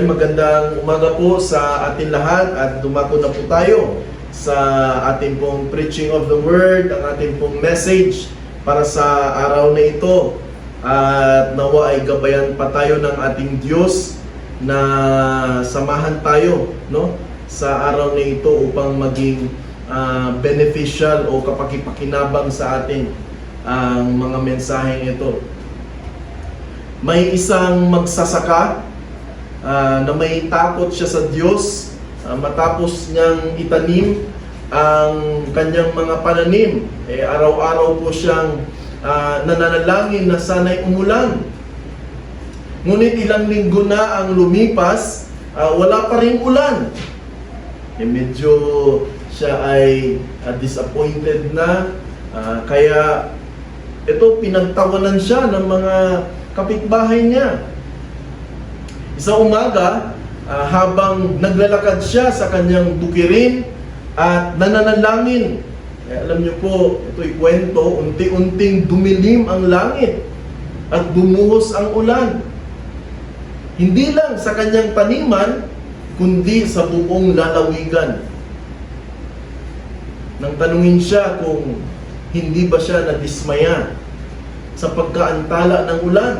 Ayan, magandang umaga po sa atin lahat at dumako na po tayo sa ating pong preaching of the word, ang ating pong message para sa araw na ito. At nawa ay gabayan pa tayo ng ating Diyos na samahan tayo, no, sa araw na ito upang maging beneficial o kapakipakinabang sa ating ang mga mensaheng ito. May isang magsasaka na may takot siya sa Diyos matapos niyang itanim ang kanyang mga pananim. Araw-araw po siyang nananalangin na sana'y umulan. Ngunit ilang linggo na ang lumipas, wala pa ring ulan. Medyo siya ay disappointed na, kaya ito pinagtawanan siya ng mga kapitbahay niya. Isang umaga, habang naglalakad siya sa kanyang bukirin at nananalangin, alam niyo po, ito'y kwento, unti-unting dumilim ang langit at bumuhos ang ulan. Hindi lang sa kanyang taniman, kundi sa buong lalawigan. Nang tanungin siya kung hindi ba siya nadismaya sa pagkaantala ng ulan,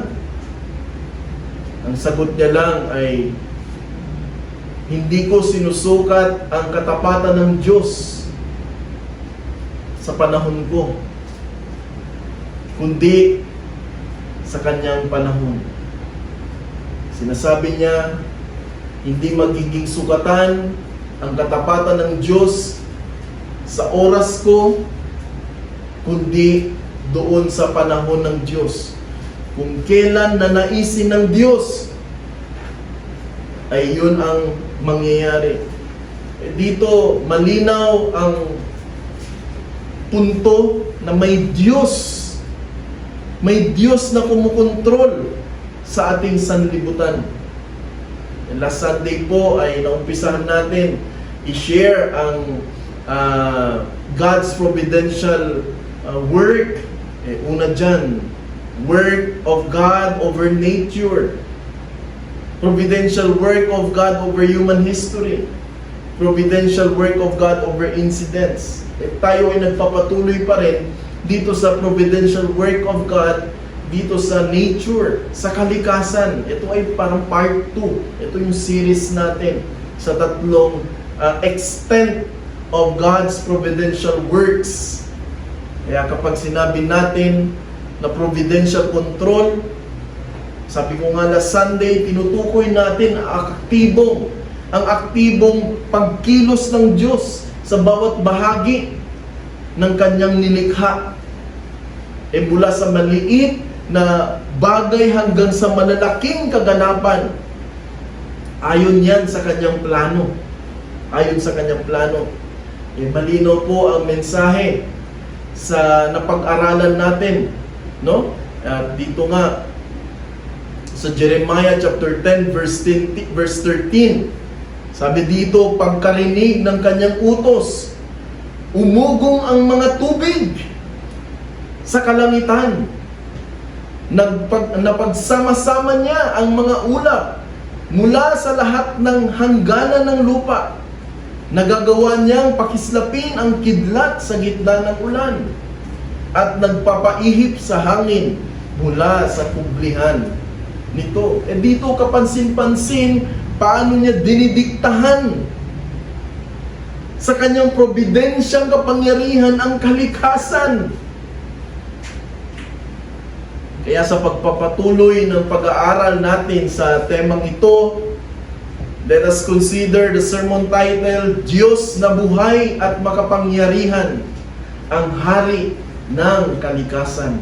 ang sagot niya lang ay, hindi ko sinusukat ang katapatan ng Diyos sa panahon ko, kundi sa kanyang panahon. Sinasabi niya, hindi magiging sukatan ang katapatan ng Diyos sa oras ko, kundi doon sa panahon ng Diyos. Kung kailan nanaisin ng Diyos, ay yun ang mangyayari. Dito, malinaw ang punto na may Diyos. May Diyos na kumukontrol sa ating sanlibutan. Last Sunday po ay naumpisahan natin i-share ang God's providential work. Una dyan, work of God over nature. Providential work of God over human history. Providential work of God over incidents. Tayo ay nagpapatuloy pa rin dito sa providential work of God dito sa nature, sa kalikasan. Ito ay parang part 2. Ito yung series natin sa tatlong extent of God's providential works. Kaya kapag sinabi natin na providential control, sabi ko nga last Sunday, tinutukoy natin ang aktibong pagkilos ng Diyos sa bawat bahagi ng kanyang nilikha. Mula sa maliit na bagay hanggang sa malalaking kaganapan, ayon yan sa kanyang plano. Ayon sa kanyang plano. Malinaw po ang mensahe sa napag-aralan natin, no? Dito nga sa Jeremiah chapter 10 verse 13, sabi dito, pagkarinig ng kanyang utos, umugong ang mga tubig sa kalangitan. Napagsama-sama niya ang mga ulap mula sa lahat ng hangganan ng lupa. Nagagawa niyang pakislapin ang kidlat sa gitna ng ulan at nagpapaihip sa hangin mula sa kublihan nito. Dito kapansin-pansin paano niya dinidiktahan sa kanyang probidensyang kapangyarihan ang kalikasan. Kaya sa pagpapatuloy ng pag-aaral natin sa temang ito, let us consider the sermon title, Diyos na buhay at makapangyarihan, ang hari ng kalikasan.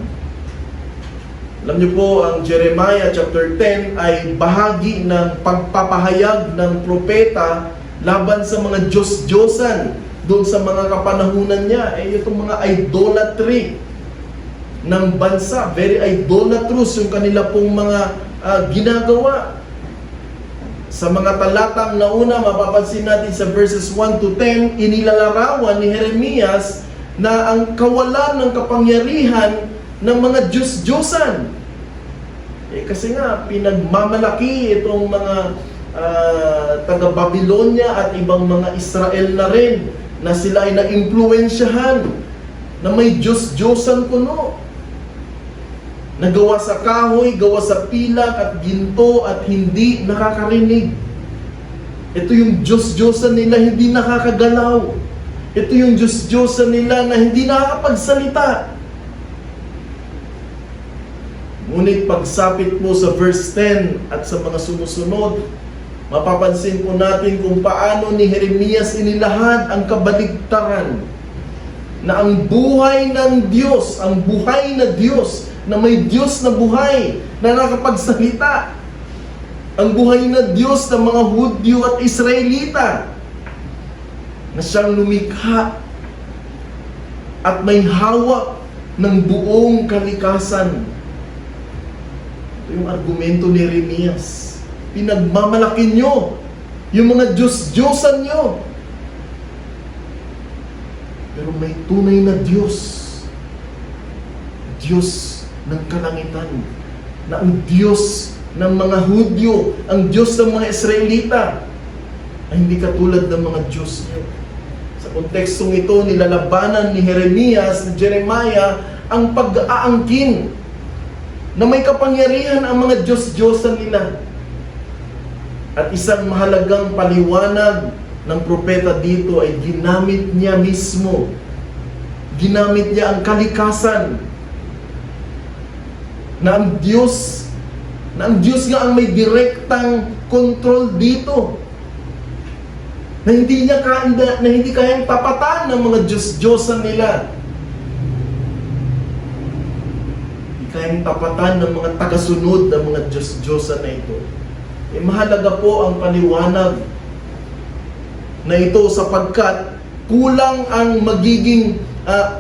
Alam niyo po, ang Jeremiah chapter 10 ay bahagi ng pagpapahayag ng propeta laban sa mga Diyos-Diyosan doon sa mga kapanahunan niya. Itong mga idolatry ng bansa, very idolatrous yung kanila pong mga ginagawa. Sa mga talatang nauna, mapapansin natin sa verses 1 to 10, inilalarawan ni Jeremias na ang kawalan ng kapangyarihan ng mga Diyos-Diyosan. Kasi nga, pinagmamalaki itong mga taga-Babylonia at ibang mga Israel na rin na sila ay na-impluensyahan na may Diyos-Diyosan kuno. Nagawa sa kahoy, gawa sa pilak at ginto at hindi nakakarinig. Ito yung Diyos-Diyosan nila, hindi nakakagalaw. Ito yung Diyos-Diyosan nila na hindi nakakapagsalita. Ngunit pagsapit mo sa verse 10 at sa mga sumusunod, mapapansin po natin kung paano ni Jeremias inilahad ang kabaligtaran na ang buhay ng Diyos, ang buhay na Diyos, na may Diyos na buhay, na nakapagsalita, ang buhay na Diyos ng mga Hudyo at Israelita, na siyang lumikha at may hawak ng buong kalikasan. Ito yung argumento ni Jeremias. Pinagmamalaki nyo yung mga Diyos-Diyosan nyo. Pero may tunay na Diyos. Diyos ng kalangitan. Na ang Diyos ng mga Hudyo, ang Diyos ng mga Israelita, ay hindi katulad ng mga Diyos nyo. Sa kontekstong ito, nilalabanan ni Jeremias, ni Jeremiah, ang pag-aangkin na may kapangyarihan ang mga Diyos-Diyosan nila. At isang mahalagang paliwanag ng propeta dito ay ginamit niya mismo. Ginamit niya ang kalikasan. Na ang Diyos nga ang may direktang control dito. Na hindi kayang tapatan ng mga Diyos-Diyosan nila. Hindi kayang tapatan ng mga tagasunod ng mga Diyos-Diyosan na ito. Mahalaga po ang paliwanag na ito sapagkat kulang ang magiging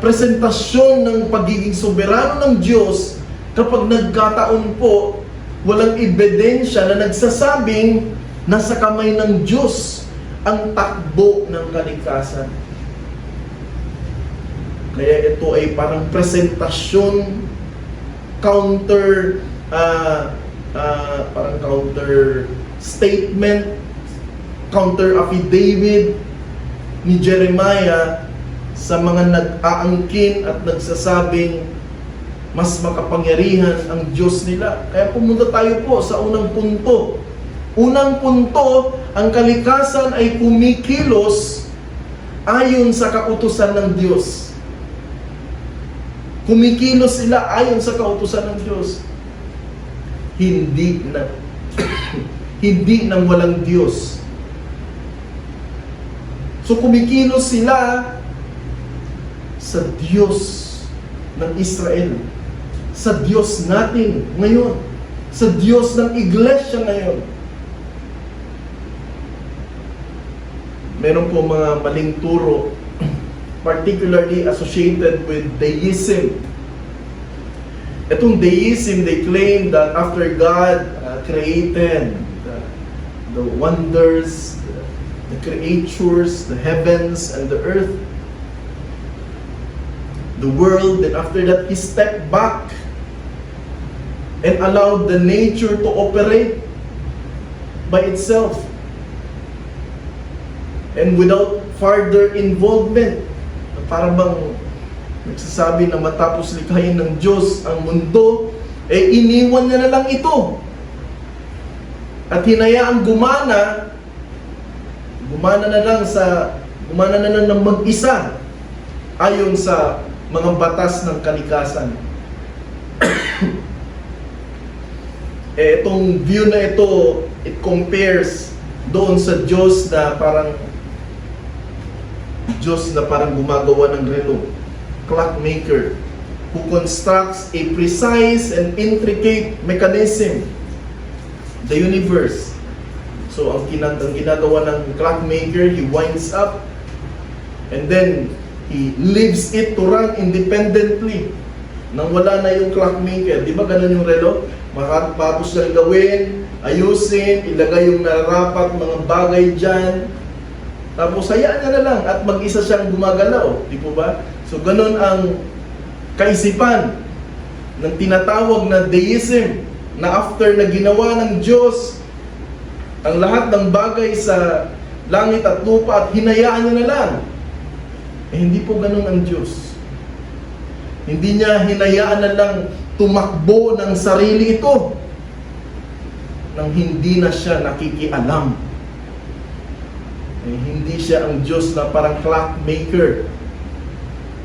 presentasyon ng pagiging soberano ng Diyos kapag nagkataon po walang ebidensya na nagsasabing nasa kamay ng Diyos ang takbo ng kaligtasan. Kaya ito ay parang presentasyon, parang counter statement, counter affidavit ni Jeremiah sa mga nag-aangkin at nagsasabing mas makapangyarihan ang Diyos nila. Kaya pumunta tayo po sa unang punto. Unang punto, ang kalikasan ay kumikilos ayon sa kautusan ng Diyos. Kumikilos sila ayon sa kautusan ng Diyos. Hindi nang walang Diyos. So kumikilos sila sa Diyos ng Israel, sa Diyos natin ngayon, sa Diyos ng Iglesia ngayon. Meron po mga maling turo, particularly associated with deism. Itong deism, they claim that after God created the wonders, the creatures, the heavens and the earth, the world, and after that He stepped back and allowed the nature to operate by itself and without further involvement. Para bang nagsasabi na matapos likhain ng Diyos ang mundo, iniwan niya na lang ito at hinayaang gumana na lang ng mag-isa ayon sa mga batas ng kalikasan. Itong view na ito, it compares doon sa Diyos na parang gumagawa ng relo, clockmaker, who constructs a precise and intricate mechanism, the universe. So ang ginagawa ng clockmaker, he winds up and then he leaves it to run independently. Nang wala na yung clockmaker, di ba ganun yung relo? Makatapos na gawin, ayusin, ilagay yung nararapat mga bagay dyan, tapos hayaan niya na lang at mag-isa siyang gumagalaw, di po ba? So ganun ang kaisipan ng tinatawag na deism, na after na ginawa ng Diyos ang lahat ng bagay sa langit at lupa at hinayaan niya na lang. Hindi po ganun ang Diyos. Hindi niya hinayaan na lang tumakbo ng sarili ito nang hindi na siya nakikialam. Hindi siya ang Diyos na parang clockmaker.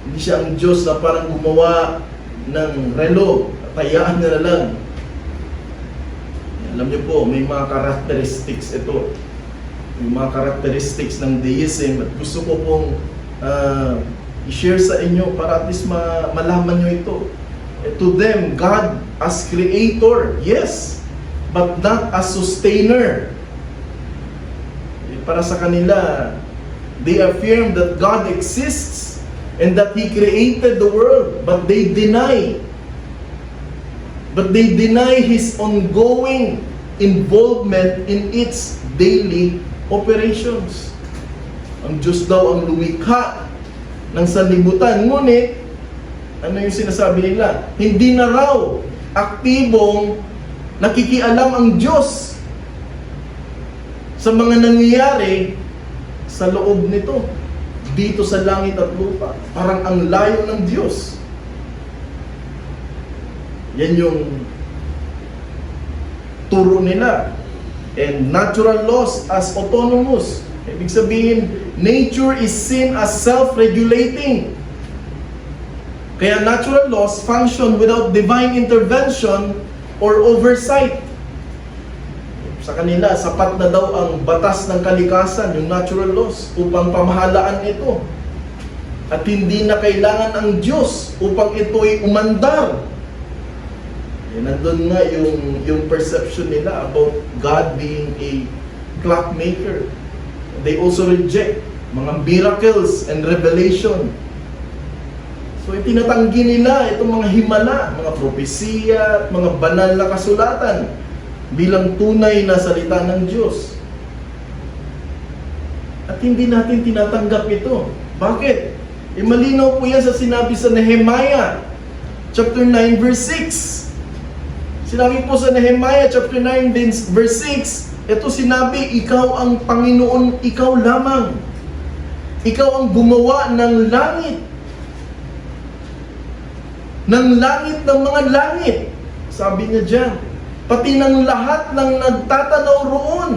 Hindi siya ang Diyos na parang gumawa ng relo at hayaan niya na lang. Alam niyo po, may mga characteristics ito. May mga characteristics ng deism at gusto ko pong i-share sa inyo para at least malaman niyo ito. To them, God as creator, yes, but not as sustainer. Para sa kanila, they affirm that God exists and that He created the world, but they deny His ongoing involvement in its daily operations. Ang Diyos daw ang lumikha ng sanlibutan, ngunit ano yung sinasabi nila? Hindi na raw aktibong nakikialam ang Diyos sa mga nangyayari sa loob nito, dito sa langit at lupa. Parang ang layo ng Diyos. Yan yung turo nila. And natural laws as autonomous. Ibig sabihin, nature is seen as self-regulating. Kaya natural laws function without divine intervention or oversight. Sa kanila, sapat na daw ang batas ng kalikasan, yung natural laws, upang pamahalaan ito. At hindi na kailangan ang Diyos upang ito'y umandar. Nandun nga yung perception nila about God being a clockmaker. They also reject mga miracles and revelation. So itinatanggi nila itong mga himala, mga propesiya, mga banal na kasulatan bilang tunay na salita ng Diyos. At hindi natin tinatanggap ito. Bakit? Malinaw po yan sa sinabi sa Nehemiah chapter 9 verse 6. Sinabi po sa Nehemiah chapter 9 verse 6, ito sinabi, ikaw ang Panginoon, ikaw lamang. Ikaw ang gumawa ng langit. Ng langit ng mga langit. Sabi niya dyan. Pati ng lahat ng nagtatanaw roon.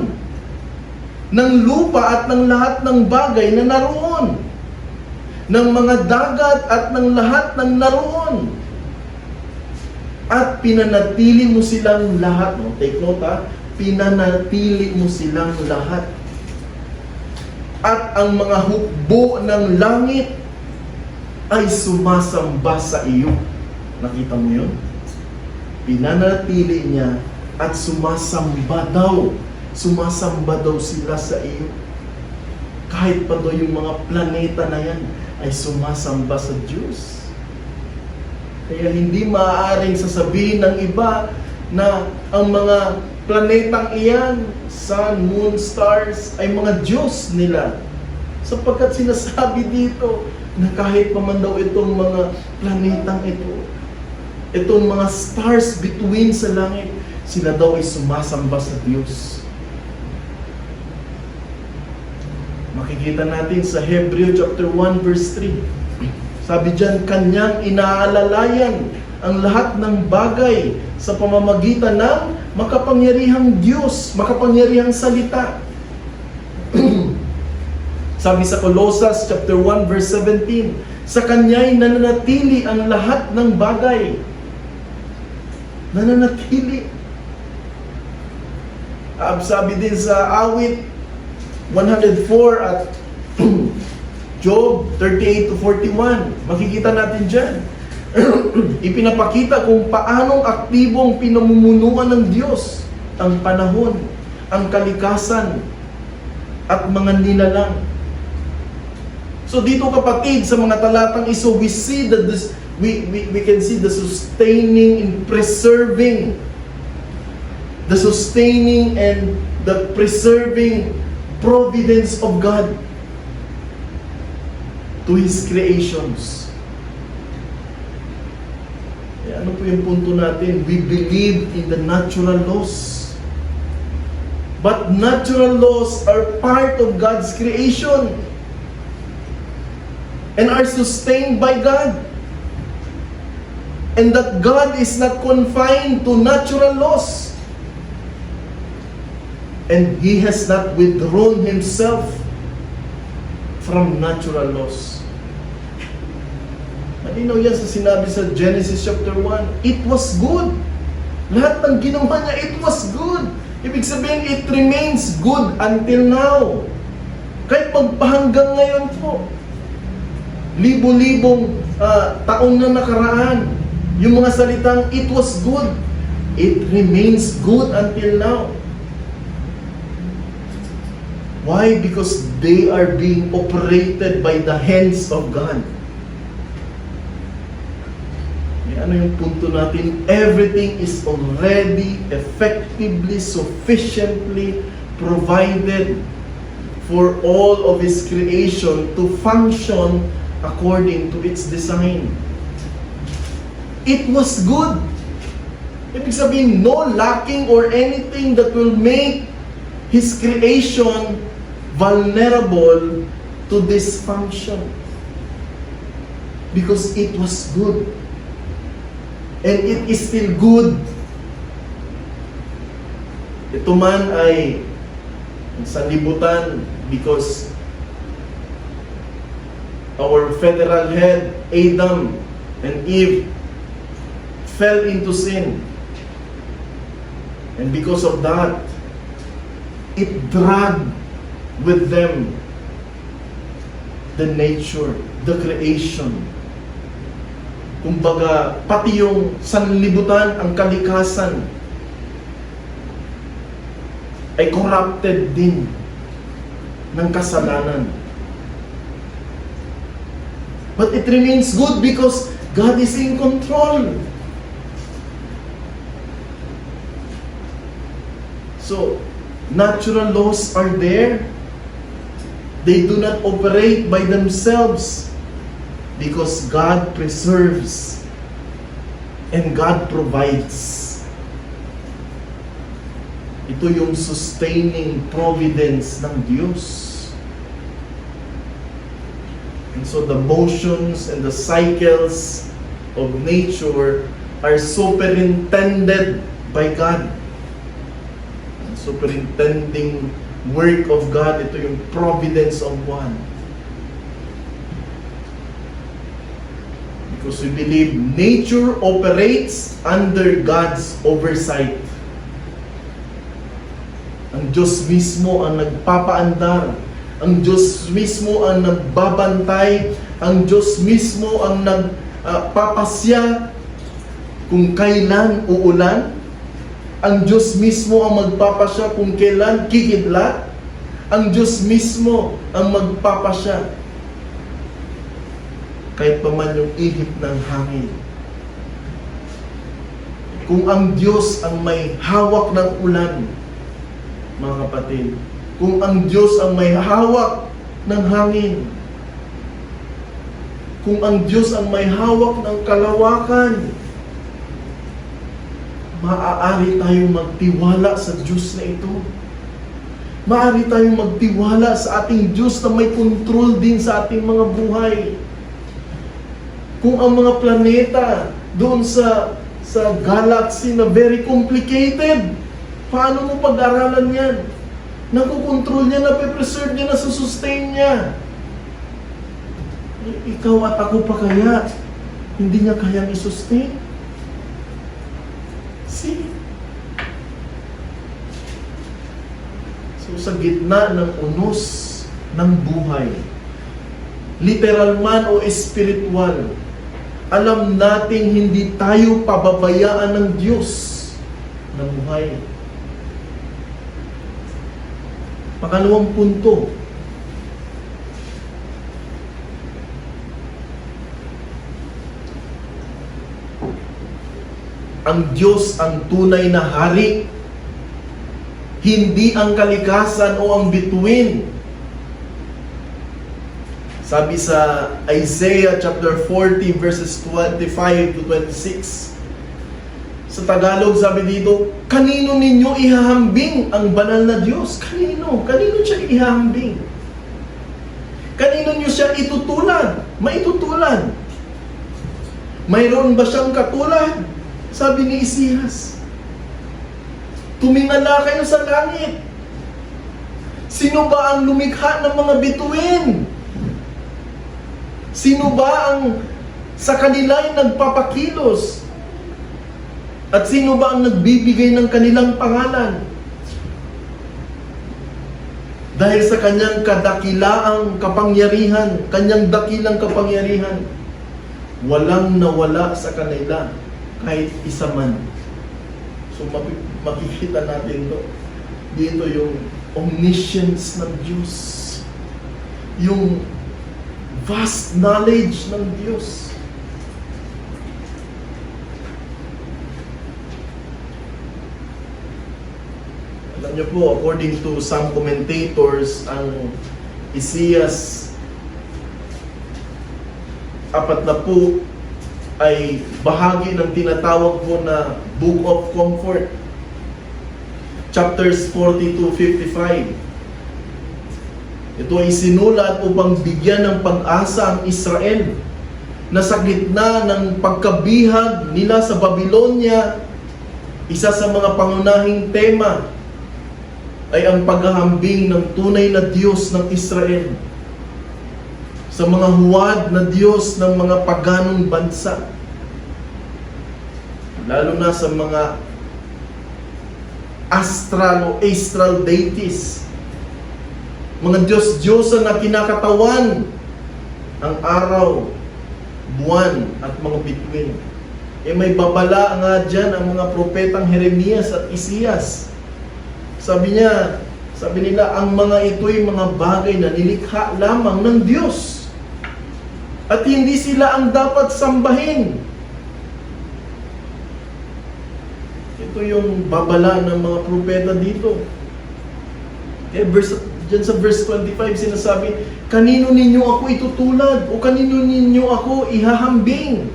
Ng lupa at ng lahat ng bagay na naroon. Ng mga dagat at ng lahat ng naroon. At pinanatili mo silang lahat. No? Take note ha. Pinanatili mo silang lahat. At ang mga hukbo ng langit ay sumasamba sa iyo. Nakita mo yun? Pinanatili niya at sumasamba daw. Sumasamba daw sila sa iyo. Kahit pa daw yung mga planeta na yan ay sumasamba sa Diyos. Kaya hindi maaaring sasabihin ng iba na ang mga planetang iyan, sun, moon, stars, ay mga Diyos nila. Sapagkat sinasabi dito na kahit pa man daw itong mga planetang ito, itong mga stars between sa langit, sila daw ay sumasamba sa Diyos. Makikita natin sa Hebreo chapter 1 verse 3. Sabi diyan, kanyang inaalalayan ang lahat ng bagay sa pamamagitan ng makapangyarihang Diyos, makapangyarihang salita. Sabi sa Colossus chapter 1 verse 17, sa kanya'y nananatili ang lahat ng bagay. Nananatili. Sabi din sa awit 104 at Job 38 to 41. Makikita natin dyan. Ipinapakita kung paanong aktibong pinamumunuan ng Diyos ang panahon, ang kalikasan, at mga nilalang. So dito kapatid, sa mga talatang iso, we see that we can see the sustaining and preserving, the sustaining and the preserving providence of God to His creations. Ano po yung punto natin? We believe in the natural laws. But natural laws are part of God's creation and are sustained by God. And that God is not confined to natural laws. And He has not withdrawn Himself from natural laws. Malinaw yan sa sinabi sa Genesis chapter 1. It was good. Lahat ng ginawa niya, it was good. Ibig sabihin, it remains good until now. Kahit magpahanggang ngayon po. Libo-libong taon na nakaraan. Yung mga salitang, it was good. It remains good until now. Why? Because they are being operated by the hands of God. Ano yung punto natin? Everything is already effectively, sufficiently provided for all of His creation to function according to its design. It was good. Ibig sabihin, no lacking or anything that will make His creation vulnerable to dysfunction. Because it was good. And it is still good. Ito man ay sanlibutan because our federal head, Adam and Eve, fell into sin. And because of that, it dragged with them the nature, the creation. Kumbaga, pati yung sanlibutan, ang kalikasan, ay corrupted din ng kasalanan. But it remains good because God is in control. So, natural laws are there. They do not operate by themselves. Because God preserves and God provides. Ito yung sustaining providence ng Diyos. And so the motions and the cycles of nature are superintended by God. And superintending work of God, ito yung providence of God. Because we believe nature operates under God's oversight. Ang Diyos mismo ang nagpapaandar. Ang Diyos mismo ang nagbabantay. Ang Diyos mismo ang nagpapasya kung kailan uulan. Ang Diyos mismo ang magpapasya kung kailan kikidlat. Ang Diyos mismo ang magpapasya kahit pa man yung ihip ng hangin. Kung ang Diyos ang may hawak ng ulan, mga kapatid, kung ang Diyos ang may hawak ng hangin, kung ang Diyos ang may hawak ng kalawakan, maaari tayong magtiwala sa Diyos na ito. Maaari tayong magtiwala sa ating Diyos na may control din sa ating mga buhay. Kung ang mga planeta doon sa galaxy na very complicated, paano mo pag-aralan yan? Nakukontrol niya, nape-preserve niya, nasusustain niya. Ikaw at ako pa kaya, hindi niya kayang isustain? See? So sa gitna ng unos ng buhay, literal man o spiritual, alam nating hindi tayo pababayaan ng Diyos na buhay. Pangalawang punto, ang Diyos ang tunay na hari, hindi ang kalikasan o ang bituin. Sabi sa Isaiah chapter 40 verses 25 to 26, Sa Tagalog, sabi dito, kanino ninyo ihahambing ang banal na Diyos? Kanino? Kanino siya ihahambing? Kanino niyo siya itutulad? Maitutulad? Mayroon ba siyang katulad? Sabi ni Isaias, tumingala kayo sa langit. Sino ba ang lumikha ng mga bituin? Sino ba ang sa kanila ay nagpapakilos? At sino ba ang nagbibigay ng kanilang pangalan? Dahil sa kanyang kadakilaang kapangyarihan, kanyang dakilang kapangyarihan, walang nawala sa kanila kahit isa man. So makikita natin dito yung omniscience ng Diyos, yung vast knowledge ng Diyos. Alam niyo po, according to some commentators, ang Isaias 40 ay bahagi ng tinatawag po na Book of Comfort. Chapters 40 to 55. Ito ay sinulat upang bigyan ng pag-asa ang Israel na sa gitna ng pagkabihag nila sa Babylonia. Isa sa mga pangunahing tema ay ang paghahambing ng tunay na Diyos ng Israel sa mga huwad na Diyos ng mga paganong bansa, lalo na sa mga astral o astral deities, mga Diyos-Diyosan na kinakatawan ang araw, buwan at mga bituin. May babala nga dyan ang mga propetang Jeremias at Isaias. Sabi nila, ang mga ito'y mga bagay na nilikha lamang ng Diyos at hindi sila ang dapat sambahin. Ito yung babala ng mga propeta dito. Diyan sa verse 25 sinasabi, kanino ninyo ako itutulad o kanino ninyo ako ihahambing?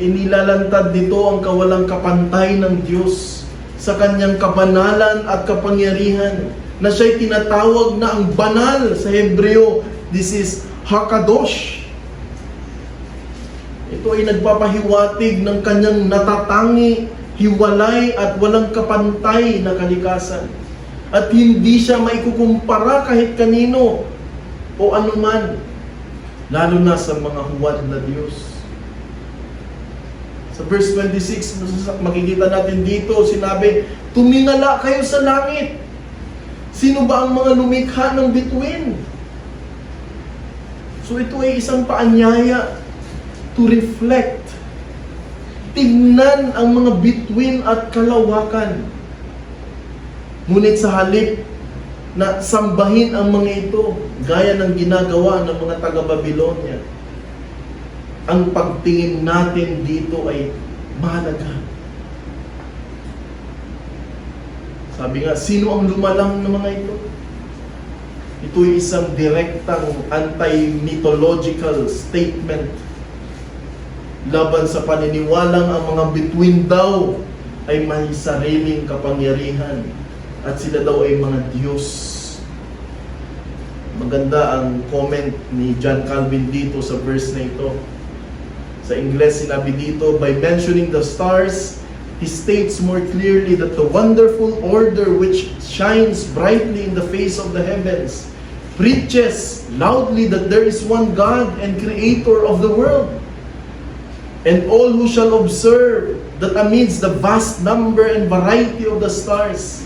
Inilalantad dito ang kawalang kapantay ng Diyos sa kanyang kabanalan at kapangyarihan, na siya'y tinatawag na ang banal sa Hebreo. This is Hakadosh. Ito ay nagpapahiwatig ng kanyang natatangi, hiwalay at walang kapantay na kalikasan. At hindi siya maikukumpara kahit kanino o anuman, lalo na sa mga huwad na Diyos. Sa verse 26, makikita natin dito, sinabi, tumingala kayo sa langit. Sino ba ang mga lumikha ng bituin? So ito ay isang paanyaya to reflect. Tingnan ang mga bituin at kalawakan. Ngunit sa halip na sambahin ang mga ito, gaya ng ginagawa ng mga taga-Babylonia, ang pagtingin natin dito ay mahalaga. Sabi nga, sino ang lumalang ng mga ito? Ito ay isang direktang anti-mythological statement laban sa paniniwalang ang mga bituin daw ay may sariling kapangyarihan at sila daw ay mga Diyos. Maganda ang comment ni John Calvin dito sa verse na ito. Sa Ingles, sinabi dito, by mentioning the stars, he states more clearly that the wonderful order which shines brightly in the face of the heavens preaches loudly that there is one God and creator of the world. And all who shall observe that amidst the vast number and variety of the stars,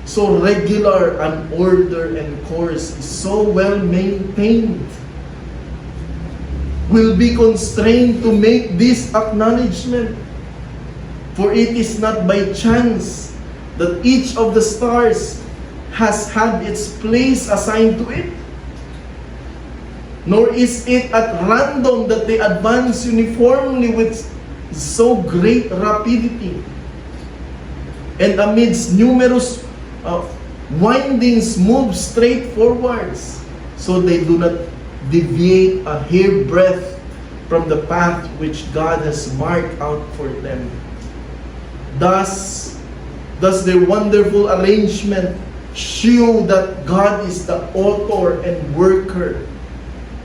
so regular an order and course is so well maintained, will be constrained to make this acknowledgement. For it is not by chance that each of the stars has had its place assigned to it, nor is it at random that they advance uniformly with so great rapidity. And amidst numerous windings move straight forwards, so they do not deviate a hairbreadth from the path which God has marked out for them. Thus their wonderful arrangement show that God is the author and worker,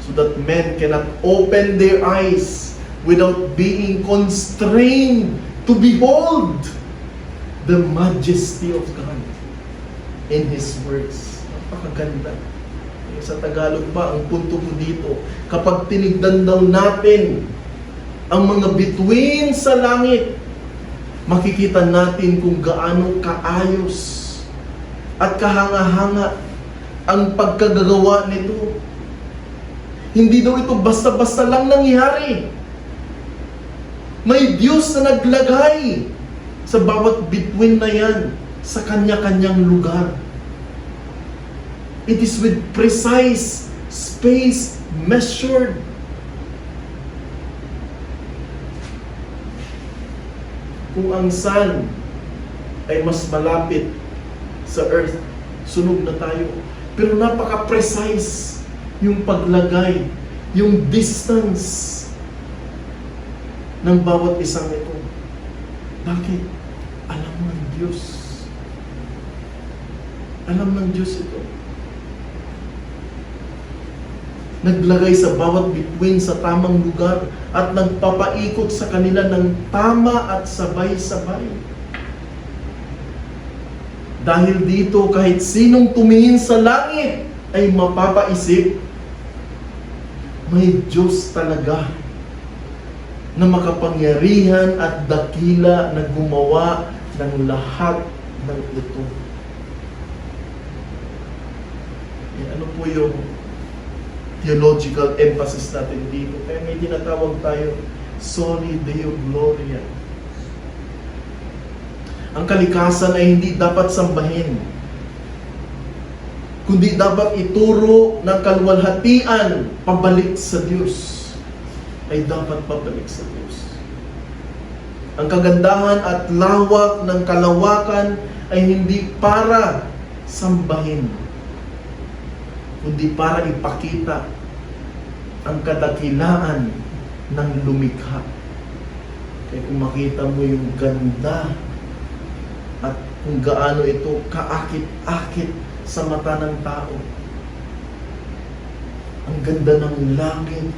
so that men cannot open their eyes without being constrained to behold the majesty of God in His works. Napakaganda. Sa Tagalog pa, ang punto ko dito, kapag tinignan daw natin ang mga bituin sa langit, makikita natin kung gaano kaayos at kahanga-hanga ang pagkagagawa nito. Hindi daw ito basta-basta lang nangyari. May Diyos na naglagay sa bawat bituin na yan sa kanya-kanyang lugar. It is with precise space measured. Kung ang sun ay mas malapit sa earth, sunog na tayo. Pero napaka-precise yung paglagay, yung distance ng bawat isang ito. Bakit? Alam ng Diyos. Alam ng Diyos ito. Naglagay sa bawat bituin sa tamang lugar at nagpapaikot sa kanila ng tama at sabay-sabay. Dahil dito, kahit sinong tumingin sa langit ay mapapaisip, may Diyos talaga na makapangyarihan at dakila na gumawa ng lahat ng ito. Ano po yung theological emphasis natin dito? Kaya may tinatawag tayo Soli Deo Gloria. Ang kalikasan ay hindi dapat sambahin, kundi dapat ituro ng kaluwalhatian pabalik sa Diyos. Ay dapat pabalik sa Diyos. Ang kagandahan at lawak ng kalawakan ay hindi para sambahin, kundi para ipakita ang kadakilaan ng lumikha. Kaya kung makita mo yung ganda at kung gaano ito kaakit-akit sa mata ng tao, ang ganda ng langit,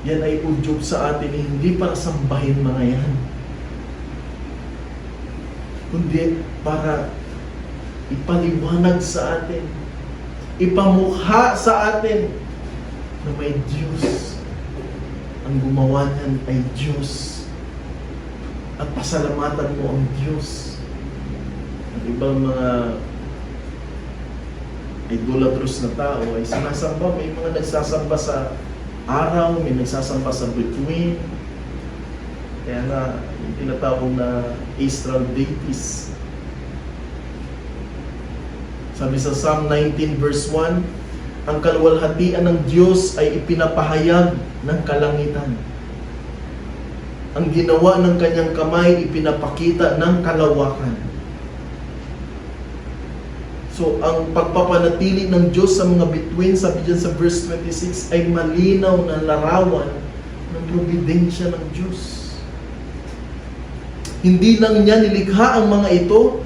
yan ay udyok sa atin, hindi para sambahin mga yan, kundi para ipaliwanag sa atin, ipamukha sa atin na may Diyos. Ang gumawa niyan ay Diyos. At pasalamatan mo ang Diyos. Ang ibang mga idolatros na tao ay sinasamba. May mga nagsasamba sa araw, may nagsasamba sa bituin. Kaya nga, yung tinatawag na astral deities. Sabi sa Psalm 19 verse 1, ang kaluwalhatian ng Diyos ay ipinapahayag ng kalangitan. Ang ginawa ng kanyang kamay ipinapakita ng kalawakan. So, ang pagpapanatili ng Diyos sa mga bituin, sabi dyan sa verse 26, ay malinaw na larawan ng probidensya ng Diyos. Hindi lang niya nilikha ang mga ito,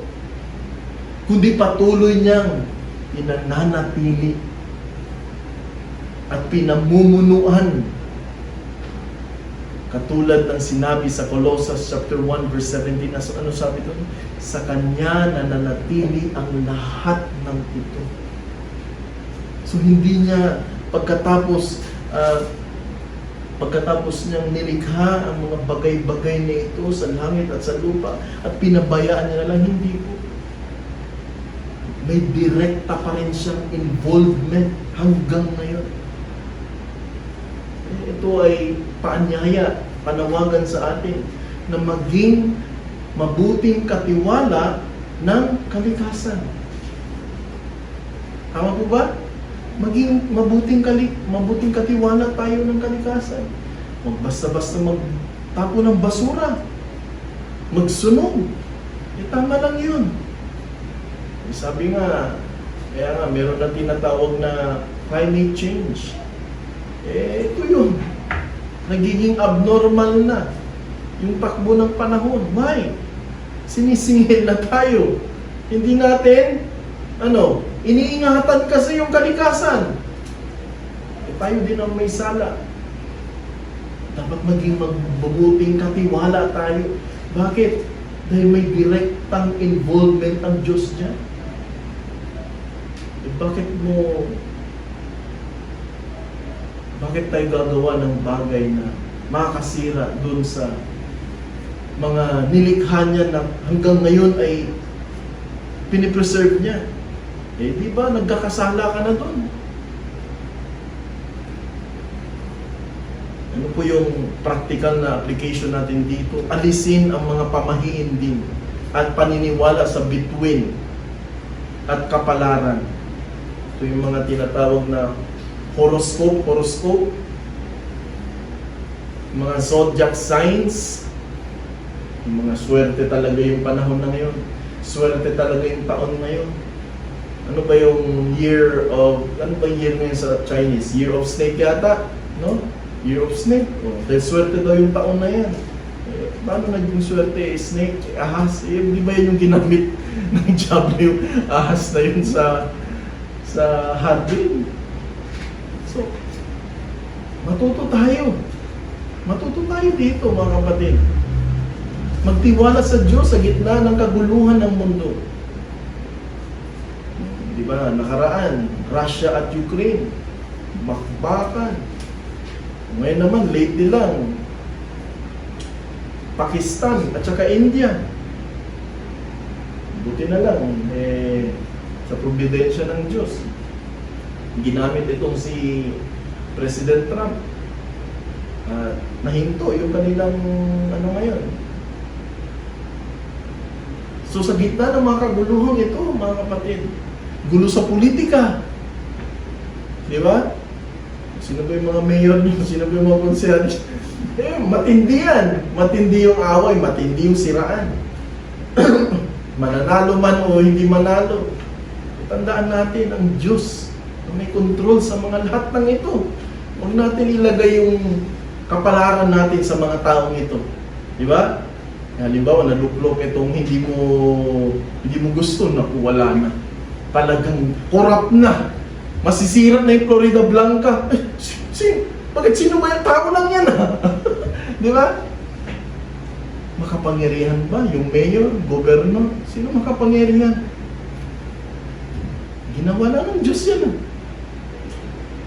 kundi patuloy niyang pinananatili at pinamumunuan. Katulad ng sinabi sa Colossus chapter 1 verse 17, ano sabi doon? Sa Kanya nananatili ang lahat ng ito. So hindi niya pagkatapos niyang nilikha ang mga bagay-bagay na ito sa langit at sa lupa at pinabayaan niya na lang, hindi po. May direkta pa rin siyang involvement hanggang ngayon. Ito ay paanyaya, panawagan sa atin na maging mabuting katiwala ng kalikasan. Tama po ba? Maging mabuting katiwala tayo ng kalikasan. Huwag basta-basta magtapo ng basura. Magsunog. Tama lang yun. Sabi nga, kaya nga, meron na tinatawag na climate change. Ito yun. Nagiging abnormal na yung takbo ng panahon. Why? Sinisingil na tayo. Hindi natin, iniingatan kasi yung kalikasan. Tayo din ang may sala. Dapat maging magbubuting katiwala tayo. Bakit? Dahil may direktang involvement ang Diyos dyan. Bakit tayo gagawa ng bagay na makakasira dun sa mga nilikha niya na hanggang ngayon ay pinipreserve niya? Di ba nagkakasala ka na dun? Ano po yung practical na application natin dito? Alisin ang mga pamahiin din at paniniwala sa bituin at kapalaran. Ito yung mga tinatawag na horoscope, mga zodiac signs, yung mga swerte talaga yung panahon na ngayon, swerte talaga yung taon ngayon. Ano ba yung year ngayon sa Chinese? Year of Snake yata, no? Year of Snake. Dahil swerte daw yung taon na yan. Paano naging swerte? Snake, ahas. Di ba yun yung ginamit ng diablo, yung ahas na yun sa hardware? So, matuto tayo. Matuto tayo dito, mga kapatid. Magtiwala sa Diyos sa gitna ng kaguluhan ng mundo. Di ba, nakaraan, Russia at Ukraine, bakbakan. Ngayon naman, lately lang, Pakistan at saka India. Buti na lang, sa providensya ng Diyos, ginamit itong si President Trump. Nahinto yung kanilang ngayon. So sa gitna ng mga kaguluhan ito, mga kapatid, gulo sa politika. Di ba? Sino ba yung mga mayor niyo? Sino ba yung mga konsehal? Matindi yan. Matindi yung away, matindi yung siraan. Mananalo man o hindi manalo. Tandaan natin ang Diyos na may control sa mga lahat ng ito. Huwag natin ilagay yung kapalaran natin sa mga taong ito. Di ba? Halimbawa, naluklok itong hindi mo gusto na wala na. Talagang corrupt na. Masisira na yung Florida Blanca. Bakit sino ba yung tao lang yan? Di ba? Makapangyarihan ba? Yung mayor, gobernador? Sino makapangyarihan? Ginawa na ng Diyos yan.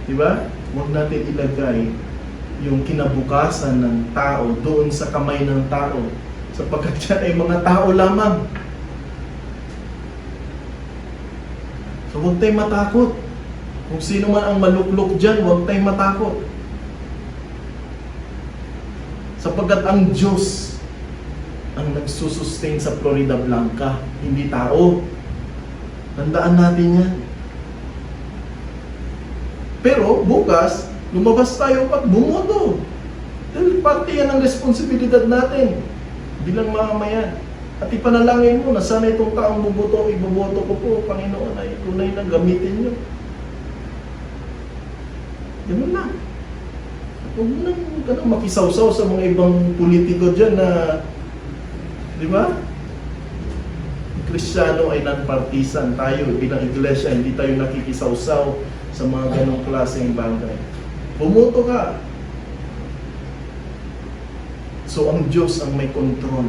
Di ba? Huwag natin ilagay yung kinabukasan ng tao doon sa kamay ng tao. Sapagkat yan ay mga tao lamang. So huwag tayong matakot. Kung sino man ang maluklok dyan, huwag tayong matakot. Sapagkat ang Diyos ang nagsusustain sa Florida Blanca, hindi tao. Tandaan natin yan. Pero bukas, lumabas tayo at bumoto. Dahil parte yan ang responsibilidad natin bilang mamamayan. At ipanalangin mo na sana itong taong iboboto ko po, Panginoon, ay tunay na gamitin nyo. Ganun na. Huwag mo nang makisawsaw sa mga ibang politiko dyan na, di ba? Kristiyano ay non-partisan tayo. Bilang iglesia, hindi tayo nakikisawsaw sa mga ganong klaseng bagay. Bumoto ka. So, ang Diyos ang may kontrol.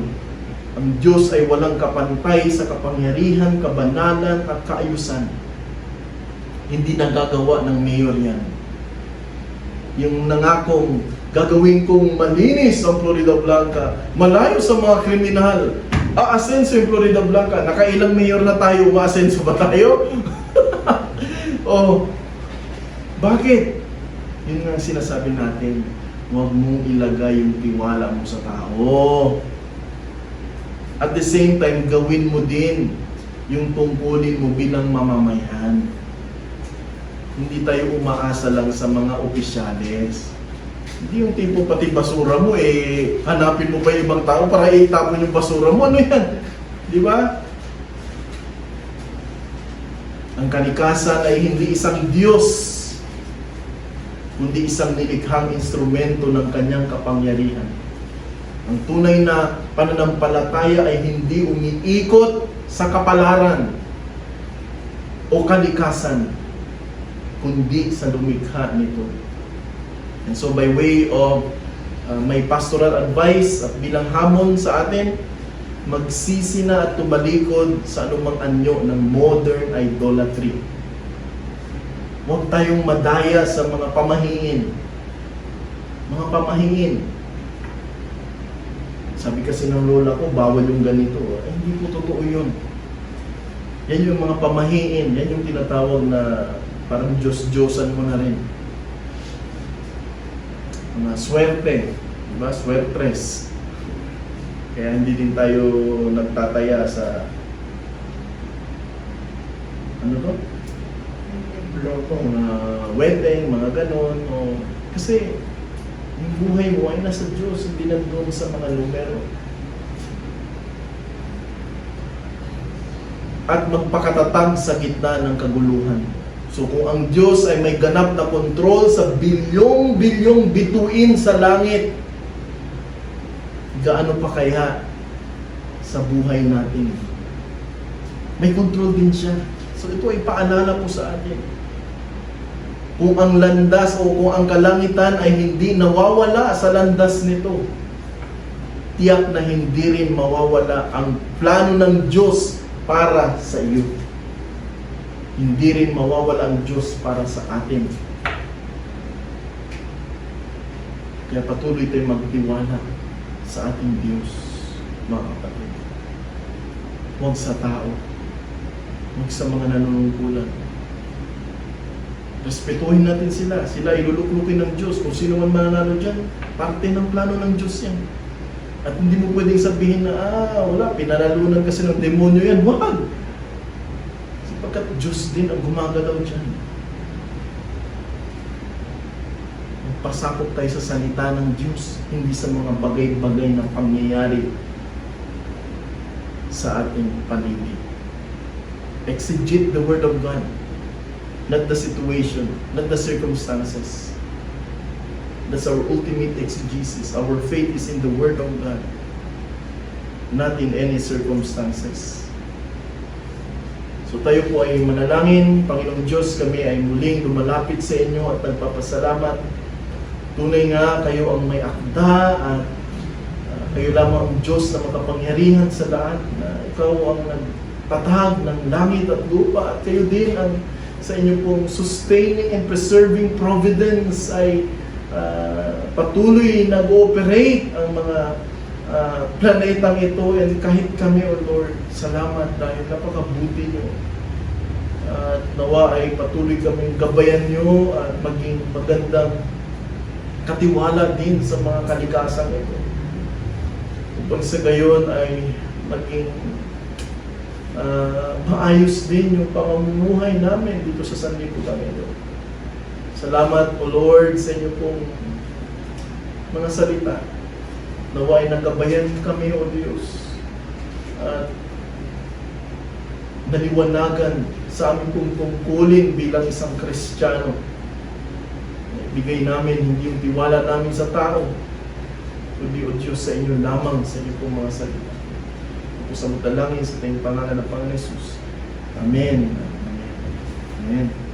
Ang Diyos ay walang kapantay sa kapangyarihan, kabanalan at kaayusan. Hindi nagagawa ng mayor yan. Yung nangakong gagawin kong malinis ang Florida Blanca, malayo sa mga kriminal, aasenso yung Florida Blanca. Nakailang mayor na tayo, umaasenso ba tayo? Bakit? Yun nga sinasabi natin, huwag mong ilagay yung tiwala mo sa tao. At the same time, gawin mo din yung tungkulin mo bilang mamamayan. Hindi tayo umaasa lang sa mga opisyales. Hindi yung tipo pati basura mo, hanapin mo pa yung ibang tao para itapon yung basura mo. Ano yan? Di ba? Ang kalikasan ay hindi isang Diyos kundi isang nilikhang instrumento ng kanyang kapangyarihan. Ang tunay na pananampalataya ay hindi umiikot sa kapalaran o kalikasan, kundi sa lumikha nito. And so by way of may pastoral advice at bilang hamon sa atin, magsisi na at tumalikod sa anumang anyo ng modern idolatry. Huwag tayong madaya sa mga pamahiin. Mga pamahiin. Sabi kasi ng lola ko, bawal yung ganito. Eh, hindi po totoo yun. Yan yung mga pamahiin. Yan yung tinatawag na parang Diyos-Diyosan mo na rin. Mga swerte. Diba? Swertres. Kaya hindi din tayo nagtataya sa ano to? Mga wedding, mga ganon. Kasi yung buhay mo ay nasa Diyos, hindi nandun sa mga numero. At magpakatatag sa gitna ng kaguluhan. So kung ang Diyos ay may ganap na kontrol sa bilyong-bilyong bituin sa langit, gaano pa kaya sa buhay natin? May kontrol din siya. So ito ay paalala po sa atin. Kung ang landas o kung ang kalangitan ay hindi nawawala sa landas nito, tiyak na hindi rin mawawala ang plano ng Diyos para sa iyo. Hindi rin mawawala ang Diyos para sa atin. Kaya patuloy tayong magtiwala sa ating Diyos, mga kapatid. Huwag sa tao. Huwag sa mga nanunungkulan. Respetuhin natin sila. Sila iluluklukin ng Diyos. Kung sino man mananalo dyan, parte ng plano ng Diyos yan. At hindi mo pwedeng sabihin na, wala, pinanalunan kasi ng demonyo yan. Wag! Sapagkat Diyos din ang gumagalaw dyan. Magpasakop tayo sa salita ng Diyos, hindi sa mga bagay-bagay na pangyayari sa ating paligid. Exegete the Word of God. Not the situation, not the circumstances. That's our ultimate exegesis. Our faith is in the Word of God, not in any circumstances. So tayo po ay manalangin. Panginoong Diyos, kami ay muling lumalapit sa inyo at nagpapasalamat. Tunay nga kayo ang may akda at kayo lamang ang Diyos na makapangyarihan sa lahat, na ikaw ang nagtatag ng langit at lupa, at kayo din ang sa inyo pong sustaining and preserving providence ay patuloy nag-ooperate ang mga planetang ito. And kahit kami, O Lord, salamat dahil napakabuti nyo. At nawa ay patuloy kaming gabayan nyo at maging magandang katiwala din sa mga kalikasan ito. Upang sa gayon ay maging maayos din yung pamumuhay namin dito sa sanlibutan ito. Salamat, O Lord, sa inyo pong mga salita. Nawa ay nagabayan kami, O Diyos, at naliwanagan sa aming pong tungkulin bilang isang Kristiyano. Ibigay namin hindi yung tiwala namin sa tao, kundi, O Diyos, sa inyo lamang, sa inyo pong mga salita. Ako sa mutalangin sa tayong pangalan ng Panginoon Jesus. Amen. Amen. Amen.